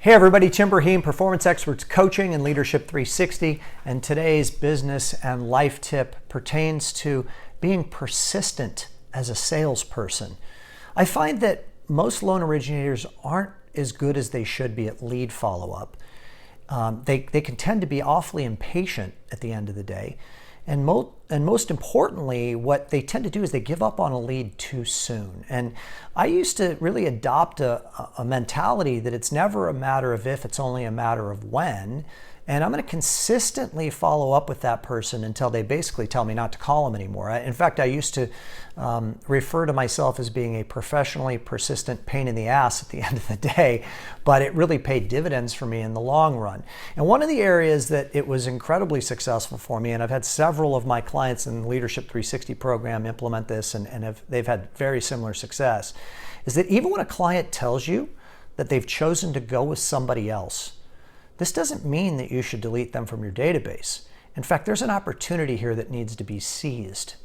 Hey everybody, Tim Braheem, Performance Experts Coaching and Leadership 360, and today's business and life tip pertains to being persistent as a salesperson. I find that most loan originators aren't as good as they should be at lead follow-up. They can tend to be awfully impatient at the end of the day. And most importantly, what they tend to do is they give up on a lead too soon. And I used to really adopt a mentality that it's never a matter of if, it's only a matter of when. And I'm going to consistently follow up with that person until they basically tell me not to call them anymore. In fact, I used to refer to myself as being a professionally persistent pain in the ass at the end of the day, but it really paid dividends for me in the long run. And one of the areas that it was incredibly successful for me, and I've had several of my clients in the Leadership 360 program implement this, and they've had very similar success, is that even when a client tells you that they've chosen to go with somebody else, this doesn't mean that you should delete them from your database. In fact, there's an opportunity here that needs to be seized.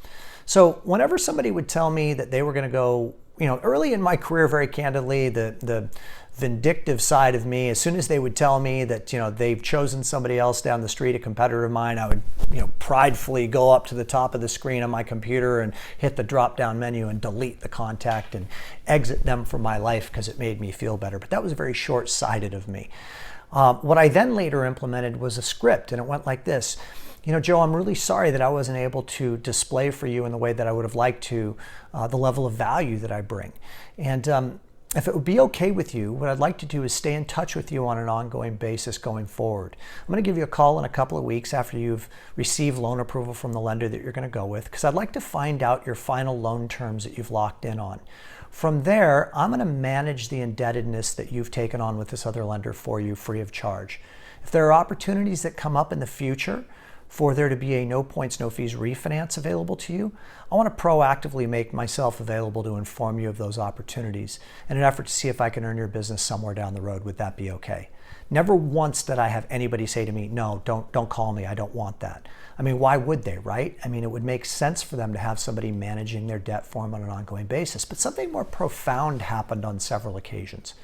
So whenever somebody would tell me that they were going to go, early in my career, very candidly, the vindictive side of me, as soon as they would tell me that, they've chosen somebody else down the street, a competitor of mine, I would, pridefully go up to the top of the screen on my computer and hit the drop-down menu and delete the contact and exit them from my life because it made me feel better. But that was very short-sighted of me. What I then later implemented was a script, and it went like this. Joe, I'm really sorry that I wasn't able to display for you in the way that I would have liked to the level of value that I bring. And if it would be okay with you, what I'd like to do is stay in touch with you on an ongoing basis going forward. I'm going to give you a call in a couple of weeks after you've received loan approval from the lender that you're going to go with, because I'd like to find out your final loan terms that you've locked in on. From there, I'm going to manage the indebtedness that you've taken on with this other lender for you free of charge. If there are opportunities that come up in the future for there to be a no points, no fees refinance available to you, I want to proactively make myself available to inform you of those opportunities in an effort to see if I can earn your business somewhere down the road. Would that be okay? Never once did I have anybody say to me, no, don't call me, I don't want that. I mean, why would they, right? I mean, it would make sense for them to have somebody managing their debt for them on an ongoing basis. But something more profound happened on several occasions.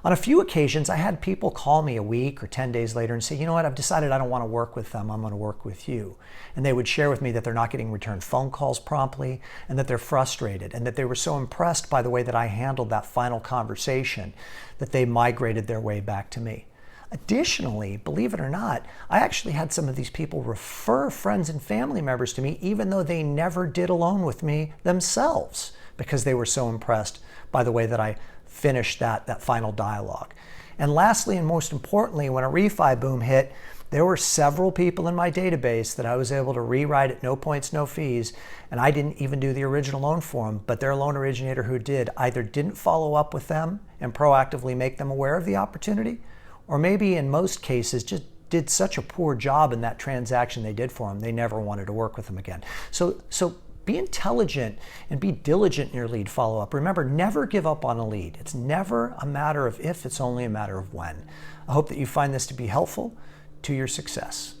On a few occasions, I had people call me a week or 10 days later and say, you know what, I've decided I don't want to work with them, I'm going to work with you. And they would share with me that they're not getting returned phone calls promptly and that they're frustrated and that they were so impressed by the way that I handled that final conversation that they migrated their way back to me. Additionally, believe it or not, I actually had some of these people refer friends and family members to me even though they never did a loan with me themselves because they were so impressed by the way that I finished that final dialogue. And lastly, and most importantly, when a refi boom hit, there were several people in my database that I was able to rewrite at no points, no fees, and I didn't even do the original loan for them, but their loan originator who did either didn't follow up with them and proactively make them aware of the opportunity, or maybe in most cases just did such a poor job in that transaction they did for them, they never wanted to work with them again. So be intelligent and be diligent in your lead follow-up. Remember, never give up on a lead. It's never a matter of if, it's only a matter of when. I hope that you find this to be helpful to your success.